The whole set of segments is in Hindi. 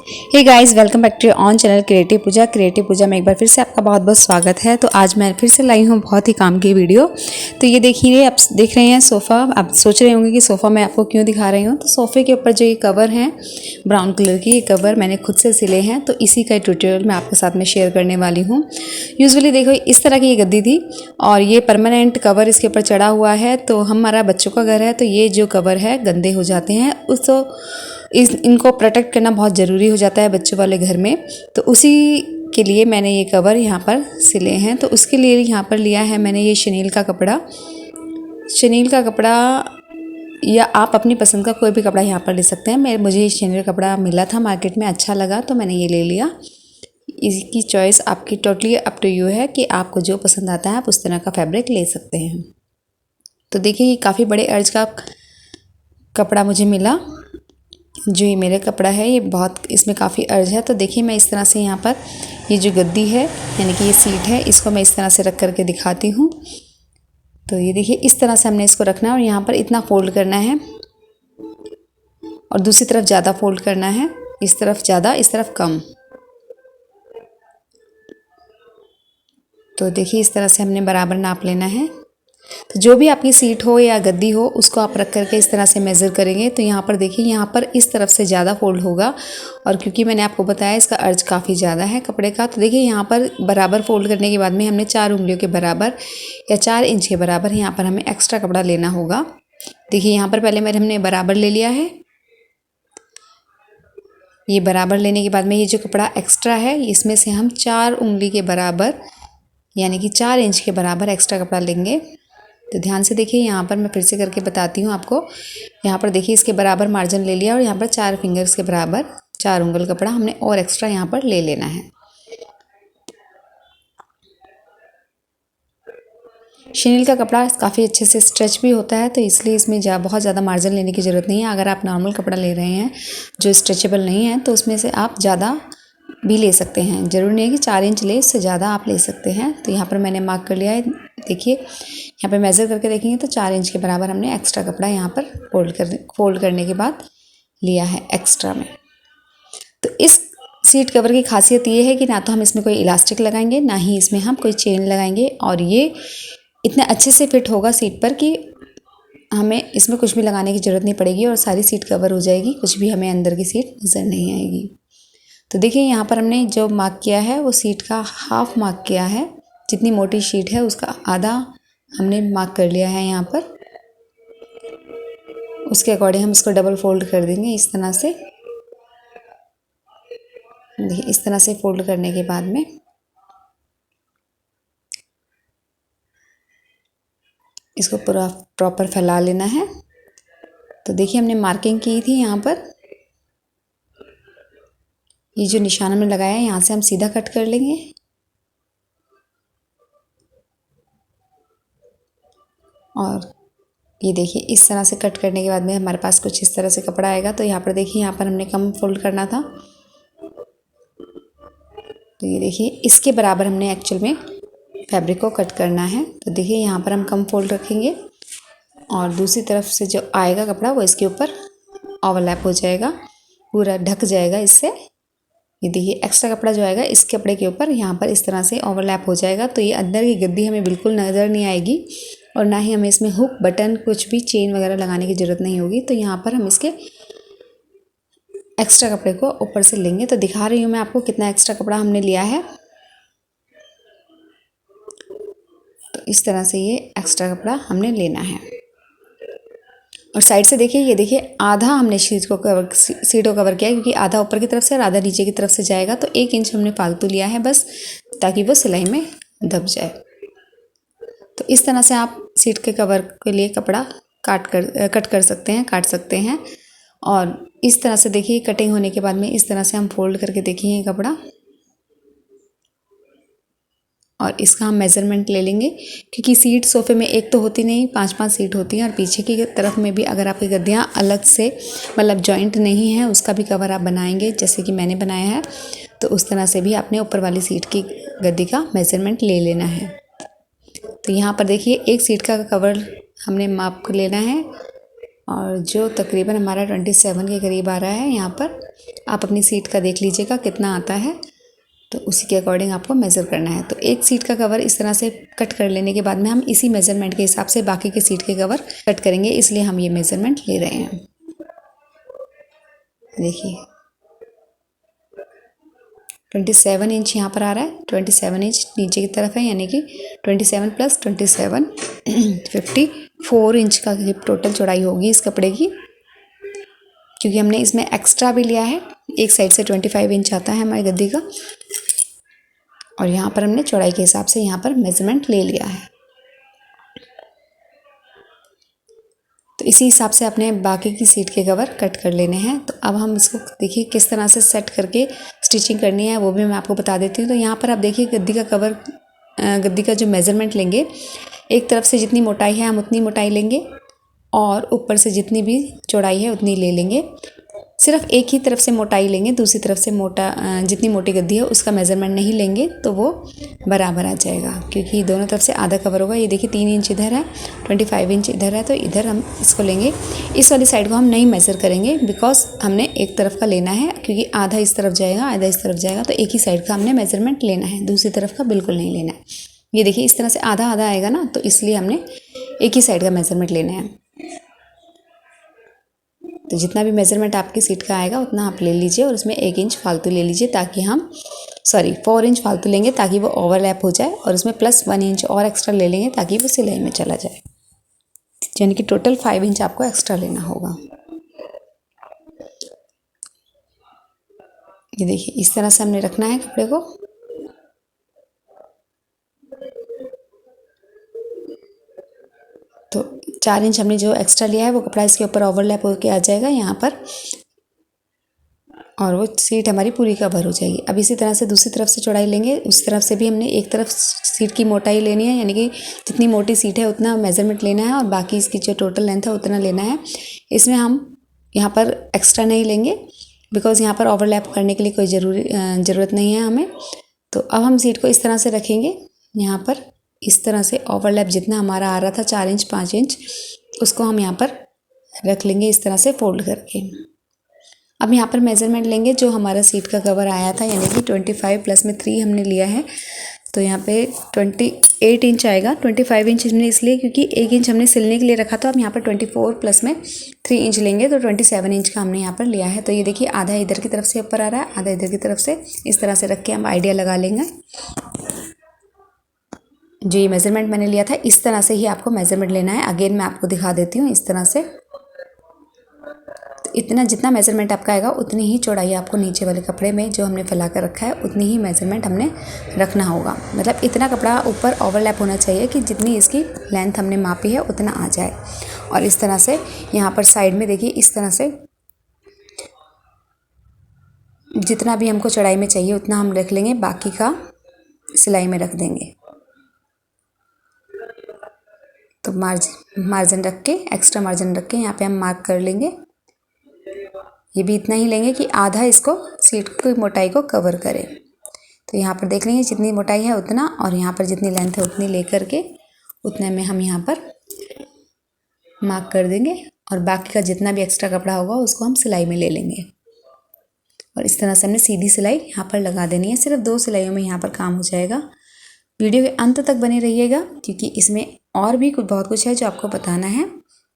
Hey guys, welcome back to on channel creative Pooja में एक बार फिर से आपका बहुत बहुत स्वागत है। तो आज मैं फिर से लाई हूँ बहुत ही काम की वीडियो। तो ये देखिए, आप देख रहे हैं सोफ़ा। आप सोच रहे होंगे कि सोफ़ा मैं आपको क्यों दिखा रही हूँ। तो सोफ़े के ऊपर जो ये कवर हैं ब्राउन कलर की, ये कवर मैंने खुद से सिले हैं। तो इसी का ट्यूटोरियल मैं आपके साथ में शेयर करने वाली हूँ। यूजुअली देखो, इस तरह की ये गद्दी थी और ये परमानेंट कवर इसके ऊपर चढ़ा हुआ है। तो हमारा बच्चों का घर है, तो ये जो कवर है गंदे हो जाते हैं, इनको प्रोटेक्ट करना बहुत ज़रूरी हो जाता है बच्चों वाले घर में। तो उसी के लिए मैंने ये कवर यहाँ पर सिले हैं। तो उसके लिए यहाँ पर लिया है मैंने ये शनील का कपड़ा या आप अपनी पसंद का कोई भी कपड़ा यहाँ पर ले सकते हैं। मुझे ये शनील कपड़ा मिला था मार्केट में, अच्छा लगा तो मैंने ये ले लिया। इसकी चॉइस आपकी टोटली अप टू यू है कि आपको जो पसंद आता है आप उस तरह का फैब्रिक ले सकते हैं। तो देखिए, ये काफ़ी बड़े अर्ज का कपड़ा मुझे मिला। जो ये मेरा कपड़ा है ये बहुत, इसमें काफ़ी अर्ज है। तो देखिए, मैं इस तरह से यहाँ पर ये जो गद्दी है यानी कि ये सीट है, इसको मैं इस तरह से रख करके दिखाती हूँ। तो ये देखिए, इस तरह से हमने इसको रखना है और यहाँ पर इतना फोल्ड करना है और दूसरी तरफ ज़्यादा फोल्ड करना है। इस तरफ ज़्यादा, इस तरफ कम। तो देखिए, इस तरह से हमने बराबर नाप लेना है। तो जो भी आपकी सीट हो या गद्दी हो उसको आप रख करके इस तरह से मेज़र करेंगे। तो यहाँ पर देखिए, यहाँ पर इस तरफ से ज़्यादा फोल्ड होगा और क्योंकि मैंने आपको बताया इसका अर्ज काफ़ी ज़्यादा है कपड़े का। तो देखिए, यहाँ पर बराबर फोल्ड करने के बाद में हमने 4 उंगलियों के बराबर या 4 इंच के बराबर यहाँ पर हमें एक्स्ट्रा कपड़ा लेना होगा। देखिए, यहाँ पर पहले हमने बराबर ले लिया है। ये बराबर लेने के बाद में ये जो कपड़ा एक्स्ट्रा है इसमें से हम 4 उंगली के बराबर यानी कि 4 इंच के बराबर एक्स्ट्रा कपड़ा लेंगे। तो ध्यान से देखिए, यहाँ पर मैं फिर से करके बताती हूँ आपको। यहाँ पर देखिए, इसके बराबर मार्जिन ले लिया और यहाँ पर 4 फिंगर्स के बराबर 4 उंगल कपड़ा हमने और एक्स्ट्रा यहाँ पर ले लेना है। शनील का कपड़ा काफ़ी अच्छे से स्ट्रेच भी होता है, तो इसलिए इसमें बहुत ज़्यादा मार्जिन लेने की ज़रूरत नहीं है। अगर आप नॉर्मल कपड़ा ले रहे हैं जो स्ट्रेचेबल नहीं है तो उसमें से आप ज़्यादा भी ले सकते हैं। ज़रूरी नहीं है कि 4 इंच ले, इससे ज़्यादा आप ले सकते हैं। तो यहाँ पर मैंने मार्क कर लिया है। देखिए, यहाँ पे मेज़र करके देखेंगे तो 4 इंच के बराबर हमने एक्स्ट्रा कपड़ा यहाँ पर फोल्ड करने के बाद लिया है एक्स्ट्रा में। तो इस सीट कवर की खासियत ये है कि ना तो हम इसमें कोई इलास्टिक लगाएंगे, ना ही इसमें हम कोई चेन लगाएंगे और ये इतने अच्छे से फिट होगा सीट पर कि हमें इसमें कुछ भी लगाने की ज़रूरत नहीं पड़ेगी और सारी सीट कवर हो जाएगी, कुछ भी हमें अंदर की सीट नज़र नहीं आएगी। तो देखिए, यहाँ पर हमने जो मार्क किया है वो सीट का हाफ मार्क किया है। जितनी मोटी शीट है उसका आधा हमने मार्क कर लिया है यहाँ पर। उसके अकॉर्डिंग हम इसको डबल फोल्ड कर देंगे इस तरह से। देखिए, इस तरह से फोल्ड करने के बाद में इसको पूरा प्रॉपर फैला लेना है। तो देखिए, हमने मार्किंग की थी यहाँ पर, ये जो निशान हमने लगाया है यहाँ से हम सीधा कट कर लेंगे और ये देखिए, इस तरह से कट करने के बाद में हमारे पास कुछ इस तरह से कपड़ा आएगा। तो यहाँ पर देखिए, यहाँ पर हमने कम फोल्ड करना था। तो ये देखिए, इसके बराबर हमने एक्चुअल में फैब्रिक को कट करना है। तो देखिए, यहाँ पर हम कम फोल्ड रखेंगे और दूसरी तरफ से जो आएगा कपड़ा वो इसके ऊपर ओवरलैप हो जाएगा, पूरा ढक जाएगा इससे। ये देखिए, एक्स्ट्रा कपड़ा जो आएगा इस कपड़े के ऊपर यहाँ पर इस तरह से ओवरलैप हो जाएगा। तो ये अंदर की गद्दी हमें बिल्कुल नज़र नहीं आएगी और ना ही हमें इसमें हुक, बटन, कुछ भी चेन वगैरह लगाने की ज़रूरत नहीं होगी। तो यहाँ पर हम इसके एक्स्ट्रा कपड़े को ऊपर से लेंगे। तो दिखा रही हूँ मैं आपको कितना एक्स्ट्रा कपड़ा हमने लिया है। तो इस तरह से ये एक्स्ट्रा कपड़ा हमने लेना है और साइड से देखिए, ये देखिए, आधा हमने सीट को कवर किया क्योंकि आधा ऊपर की तरफ से और आधा नीचे की तरफ से जाएगा। तो 1 इंच हमने फालतू लिया है बस, ताकि वो सिलाई में दब जाए। तो इस तरह से आप सीट के कवर के लिए कपड़ा कट कर सकते हैं, काट सकते हैं। और इस तरह से देखिए, कटिंग होने के बाद में इस तरह से हम फोल्ड करके देखिए कपड़ा और इसका हम मेज़रमेंट ले लेंगे क्योंकि सीट सोफ़े में एक तो होती नहीं, 5-5 सीट होती हैं और पीछे की तरफ में भी अगर आपकी गद्दियाँ अलग से मतलब जॉइंट नहीं है उसका भी कवर आप बनाएंगे जैसे कि मैंने बनाया है, तो उस तरह से भी आपने ऊपर वाली सीट की गद्दी का मेज़रमेंट ले लेना है। तो यहाँ पर देखिए, एक सीट का कवर हमने माप कर लेना है और जो तकरीबन हमारा 27 के करीब आ रहा है। यहाँ पर आप अपनी सीट का देख लीजिएगा कितना आता है, तो उसी के अकॉर्डिंग आपको मेज़र करना है। तो एक सीट का कवर इस तरह से कट कर लेने के बाद में हम इसी मेज़रमेंट के हिसाब से बाकी के सीट के कवर कट करेंगे, इसलिए हम ये मेज़रमेंट ले रहे हैं। देखिए 27 इंच यहाँ पर आ रहा है, 27 इंच नीचे की तरफ है, यानी कि 27 + 27 54 इंच का टोटल चौड़ाई होगी इस कपड़े की, क्योंकि हमने इसमें एक्स्ट्रा भी लिया है। एक साइड से 25 इंच आता है हमारी गद्दी का, और यहाँ पर हमने चौड़ाई के हिसाब से यहाँ पर मेज़रमेंट ले लिया है। तो इसी हिसाब से अपने बाकी की सीट के कवर कट कर लेने हैं। तो अब हम इसको देखिए किस तरह से सेट करके स्टिचिंग करनी है वो भी मैं आपको बता देती हूँ। तो यहाँ पर आप देखिए गद्दी का जो मेज़रमेंट लेंगे, एक तरफ से जितनी मोटाई है हम उतनी मोटाई लेंगे, और ऊपर से जितनी भी चौड़ाई है उतनी ले लेंगे। सिर्फ एक ही तरफ से मोटाई लेंगे, दूसरी तरफ से जितनी मोटी गद्दी है उसका मेज़रमेंट नहीं लेंगे, तो वो बराबर आ जाएगा, क्योंकि दोनों तरफ से आधा कवर होगा। ये देखिए 3 इंच इधर है, 25 इंच इधर है, तो इधर हम इसको लेंगे। इस वाली साइड को हम नहीं मेज़र करेंगे, बिकॉज हमने एक तरफ का लेना है, क्योंकि आधा इस तरफ जाएगा आधा इस तरफ जाएगा, तो एक ही साइड का हमने मेज़रमेंट लेना है, दूसरी तरफ का बिल्कुल नहीं लेना है। ये देखिए इस तरह से आधा आधा आएगा ना, तो इसलिए हमने एक ही साइड का मेज़रमेंट लेना है। तो जितना भी मेज़रमेंट आपकी सीट का आएगा उतना आप ले लीजिए, और उसमें 1 इंच फालतू ले लीजिए, ताकि 4 इंच फालतू लेंगे ताकि वो ओवरलैप हो जाए, और उसमें +1 इंच और एक्स्ट्रा ले लेंगे ताकि वो सिलाई में चला जाए, यानी कि टोटल 5 इंच आपको एक्स्ट्रा लेना होगा। ये देखिए इस तरह से हमने रखना है कपड़े को। तो 4 इंच हमने जो एक्स्ट्रा लिया है वो कपड़ा इसके ऊपर ओवरलैप होकर आ जाएगा यहाँ पर, और वो सीट हमारी पूरी कवर हो जाएगी। अब इसी तरह से दूसरी तरफ से चौड़ाई लेंगे, उस तरफ से भी हमने एक तरफ सीट की मोटाई लेनी है, यानी कि जितनी मोटी सीट है उतना मेज़रमेंट लेना है, और बाकी इसकी जो टोटल लेंथ है उतना लेना है। इसमें हम यहाँ पर एक्स्ट्रा नहीं लेंगे, बिकॉज़ यहाँ पर ओवरलैप करने के लिए कोई ज़रूरत नहीं है हमें। तो अब हम सीट को इस तरह से रखेंगे, यहाँ पर इस तरह से ओवरलैप जितना हमारा आ रहा था 4 इंच 5 इंच, उसको हम यहाँ पर रख लेंगे इस तरह से फोल्ड करके। अब यहाँ पर मेज़रमेंट लेंगे जो हमारा सीट का कवर आया था, यानी कि 25 प्लस में 3 हमने लिया है, तो यहाँ पे 28 इंच आएगा। 25 इंच हमने इसलिए क्योंकि 1 इंच हमने सिलने के लिए रखा था। अब यहाँ पर 24 प्लस में 3 इंच लेंगे, तो 27 इंच का हमने यहाँ पर लिया है। तो ये देखिए आधा इधर की तरफ से ऊपर आ रहा है, आधा इधर की तरफ से, इस तरह से रख के हम आइडिया लगा लेंगे। जो ये मेज़रमेंट मैंने लिया था इस तरह से ही आपको मेज़रमेंट लेना है। अगेन मैं आपको दिखा देती हूँ इस तरह से। तो इतना जितना मेज़रमेंट आपका आएगा उतनी ही चौड़ाई आपको नीचे वाले कपड़े में जो हमने फैला कर रखा है उतनी ही मेज़रमेंट हमने रखना होगा। मतलब इतना कपड़ा ऊपर ओवरलैप होना चाहिए कि जितनी इसकी लेंथ हमने मापी है उतना आ जाए। और इस तरह से यहाँ पर साइड में देखिए इस तरह से जितना भी हमको चौड़ाई में चाहिए उतना हम रख लेंगे, बाकी का सिलाई में रख देंगे। तो मार्जिन रख के, एक्स्ट्रा मार्जिन रख के यहाँ पे हम मार्क कर लेंगे। ये भी इतना ही लेंगे कि आधा इसको सीट की मोटाई को कवर करे। तो यहाँ पर देख लेंगे जितनी मोटाई है उतना, और यहाँ पर जितनी लेंथ है उतनी लेकर के उतने में हम यहाँ पर मार्क कर देंगे, और बाकी का जितना भी एक्स्ट्रा कपड़ा होगा उसको हम सिलाई में ले लेंगे। और इस तरह से हमने सीधी सिलाई यहाँ पर लगा देनी है। सिर्फ 2 सिलाइयों में यहाँ पर काम हो जाएगा। वीडियो के अंत तक बने रहिएगा, क्योंकि इसमें और भी बहुत कुछ है जो आपको बताना है,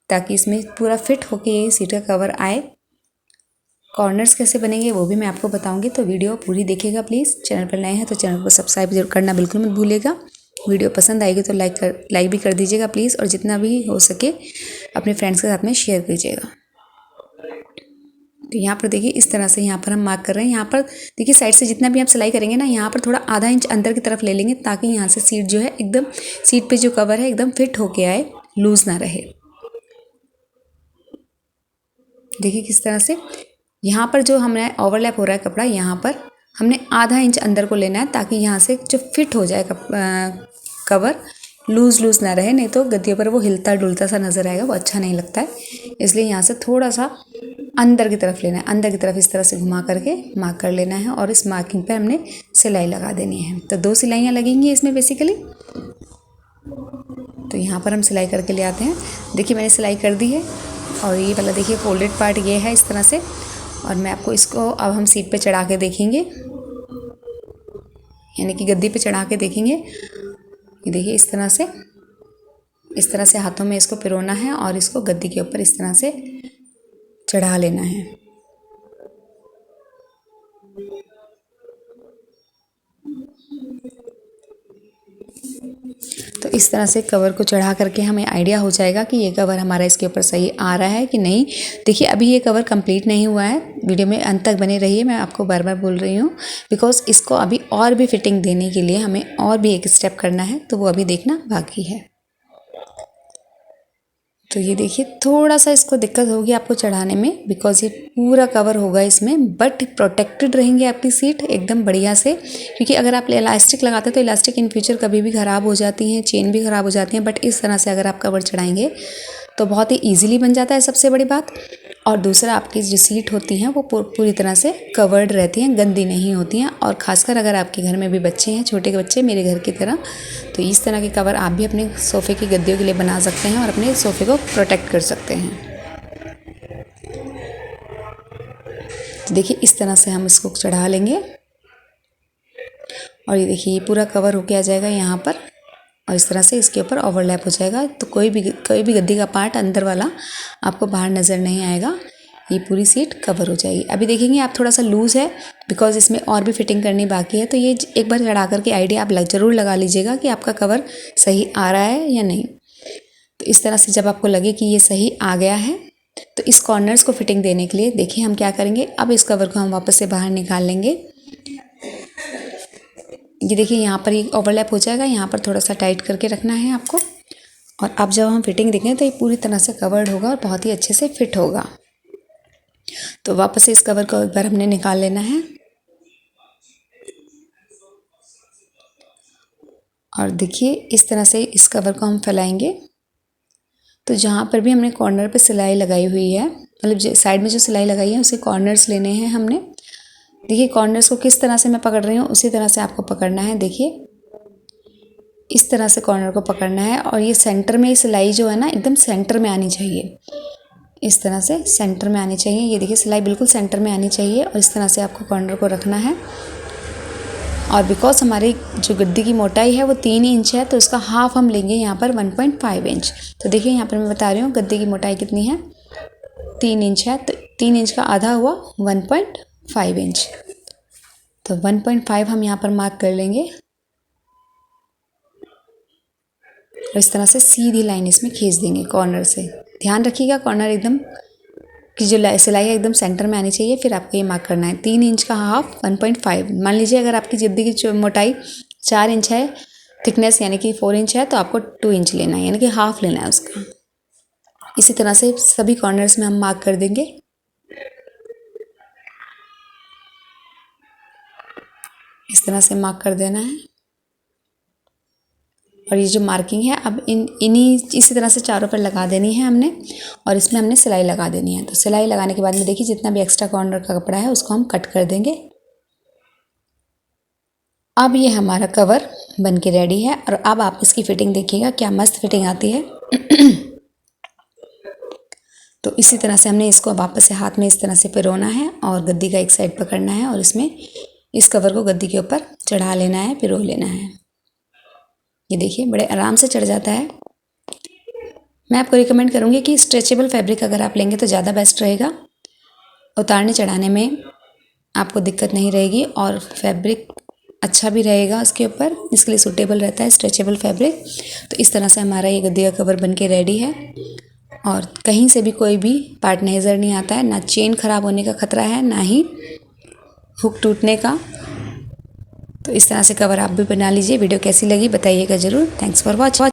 ताकि इसमें पूरा फिट होके ये सीट का कवर आए। कॉर्नर्स कैसे बनेंगे वो भी मैं आपको बताऊंगी, तो वीडियो पूरी देखिएगा प्लीज़। चैनल पर नए हैं तो चैनल को सब्सक्राइब करना बिल्कुल मत भूलिएगा। वीडियो पसंद आएगी तो लाइक भी कर दीजिएगा प्लीज़, और जितना भी हो सके अपने फ्रेंड्स के साथ में शेयर कीजिएगा। तो यहाँ पर देखिए इस तरह से यहाँ पर हम मार्क कर रहे हैं। यहाँ पर देखिए साइड से जितना भी आप सिलाई करेंगे ना, यहाँ पर थोड़ा आधा इंच अंदर की तरफ ले लेंगे, ताकि यहाँ से सीट जो है एकदम, सीट पे जो कवर है एकदम फिट होके आए, लूज़ ना रहे। देखिए किस तरह से यहाँ पर जो हमें ओवरलैप हो रहा है कपड़ा, यहाँ पर हमने आधा इंच अंदर को लेना है, ताकि यहाँ से जो फिट हो जाए कवर, लूज़ ना रहे, नहीं तो गद्दियों पर वो हिलता डुलता सा नज़र आएगा, वो अच्छा नहीं लगता है। इसलिए यहाँ से थोड़ा सा अंदर की तरफ लेना है, अंदर की तरफ इस तरह से घुमा करके मार्क कर लेना है, और इस मार्किंग पे हमने सिलाई लगा देनी है। तो 2 सिलाइयाँ लगेंगी इसमें बेसिकली। तो यहाँ पर हम सिलाई करके ले आते हैं। देखिए मैंने सिलाई कर दी है, और ये वाला देखिए फोल्डेड पार्ट ये है इस तरह से। और मैं आपको इसको अब हम सीट पे चढ़ा के देखेंगे, यानी कि गद्दी पे चढ़ा के देखेंगे। ये देखिए इस तरह से हाथों में इसको पिरोना है और इसको गद्दी के ऊपर इस तरह से चढ़ा लेना है। तो इस तरह से कवर को चढ़ा करके हमें आइडिया हो जाएगा कि ये कवर हमारा इसके ऊपर सही आ रहा है कि नहीं। देखिए अभी ये कवर कंप्लीट नहीं हुआ है, वीडियो में अंत तक बने रहिए, मैं आपको बार बार बोल रही हूँ, बिकॉज इसको अभी और भी फिटिंग देने के लिए हमें और भी एक स्टेप करना है, तो वो अभी देखना बाकी है। तो ये देखिए थोड़ा सा इसको दिक्कत होगी आपको चढ़ाने में, बिकॉज ये पूरा कवर होगा इसमें, बट प्रोटेक्टेड रहेंगे आपकी सीट एकदम बढ़िया से। क्योंकि अगर आप इलास्टिक लगाते हैं तो इलास्टिक इन फ्यूचर कभी भी ख़राब हो जाती हैं, चेन भी ख़राब हो जाती हैं, बट इस तरह से अगर आप कवर चढ़ाएंगे तो बहुत ही ईजिली बन जाता है, सबसे बड़ी बात। और दूसरा आपकी जो सीट होती हैं वो पूरी तरह से कवर्ड रहती हैं, गंदी नहीं होती हैं। और ख़ासकर अगर आपके घर में भी बच्चे हैं, छोटे बच्चे मेरे घर की तरह, तो इस तरह के कवर आप भी अपने सोफ़े की गद्दियों के लिए बना सकते हैं और अपने सोफ़े को प्रोटेक्ट कर सकते हैं। तो देखिए इस तरह से हम इसको चढ़ा लेंगे और ये देखिए ये पूरा कवर होके आ जाएगा यहाँ पर, और इस तरह से इसके ऊपर ओवरलैप हो जाएगा, तो कोई भी गद्दी का पार्ट अंदर वाला आपको बाहर नज़र नहीं आएगा। ये पूरी सीट कवर हो जाएगी। अभी देखेंगे आप थोड़ा सा लूज़ है, बिकॉज इसमें और भी फिटिंग करनी बाकी है, तो ये एक बार चढ़ा करके आइडिया आप ज़रूर लगा लीजिएगा कि आपका कवर सही आ रहा है या नहीं। तो इस तरह से जब आपको लगे कि ये सही आ गया है, तो इस कॉर्नर्स को फिटिंग देने के लिए देखिए हम क्या करेंगे। अब इस कवर को हम वापस से बाहर निकाल लेंगे। ये देखिए यहाँ पर ये ओवरलैप हो जाएगा, यहाँ पर थोड़ा सा टाइट करके रखना है आपको। और अब जब हम फिटिंग देखेंगे तो ये पूरी तरह से कवर्ड होगा और बहुत ही अच्छे से फिट होगा। तो वापस से इस कवर को एक बार हमने निकाल लेना है और देखिए इस तरह से इस कवर को हम फैलाएंगे। तो जहाँ पर भी हमने कॉर्नर पे सिलाई लगाई हुई है, मतलब साइड में जो सिलाई लगाई है उसे कॉर्नर्स लेने हैं हमने। देखिए कॉर्नर्स को किस तरह से मैं पकड़ रही हूँ उसी तरह से आपको पकड़ना है। देखिए इस तरह से कॉर्नर को पकड़ना है और ये सेंटर में सिलाई जो है ना एकदम सेंटर में आनी चाहिए, इस तरह से सेंटर में आनी चाहिए। ये देखिए सिलाई बिल्कुल सेंटर में आनी चाहिए और इस तरह से आपको कॉर्नर को रखना है। और बिकॉज हमारी जो गद्दी की मोटाई है वो 3 इंच है, तो इसका हाफ हम लेंगे यहाँ पर 1.5 इंच। तो देखिए यहाँ पर मैं बता रही हूँ गद्दी की मोटाई कितनी है, 3 इंच है, तो 3 इंच का आधा हुआ 1.5 इंच। तो 1.5 हम यहाँ पर मार्क कर लेंगे और इस तरह से सीधी लाइन इसमें खींच देंगे कॉर्नर से। ध्यान रखिएगा कॉर्नर एकदम कि जो सिलाई है एकदम सेंटर में आनी चाहिए। फिर आपको ये मार्क करना है 3 इंच का हाफ 1.5। मान लीजिए अगर आपकी गद्दी की मोटाई 4 इंच है, थिकनेस यानी कि 4 इंच है, तो आपको 2 इंच लेना है, यानी कि हाफ लेना है उसका। इसी तरह से सभी कॉर्नर्स में हम मार्क कर देंगे। इस तरह से मार्क कर देना है और ये जो मार्किंग है अब इसी तरह से चारों पर लगा देनी है हमने और इसमें हमने सिलाई लगा देनी है। तो सिलाई लगाने के बाद में देखिए जितना भी एक्स्ट्रा कॉर्नर का कपड़ा है उसको हम कट कर देंगे। अब ये हमारा कवर बन के रेडी है और अब आप इसकी फिटिंग देखिएगा क्या मस्त फिटिंग आती है। तो इसी तरह से हमने इसको वापस से हाथ में इस तरह से पिरोना है और गद्दी का एक साइड पकड़ना है और इसमें इस कवर को गद्दी के ऊपर चढ़ा लेना है, पिरो लेना है। ये देखिए बड़े आराम से चढ़ जाता है। मैं आपको रिकमेंड करूँगी कि स्ट्रेचेबल फैब्रिक अगर आप लेंगे तो ज़्यादा बेस्ट रहेगा, उतारने चढ़ाने में आपको दिक्कत नहीं रहेगी और फैब्रिक अच्छा भी रहेगा उसके ऊपर, इसके लिए सूटेबल रहता है स्ट्रेचेबल फैब्रिक। तो इस तरह से हमारा ये गद्दी का कवर बन के रेडी है और कहीं से भी कोई भी पार्ट नज़र नहीं आता है, ना चेन ख़राब होने का ख़तरा है ना ही हुक टूटने का। तो इस तरह से कवर आप भी बना लीजिए। वीडियो कैसी लगी बताइएगा ज़रूर। Thanks for watching.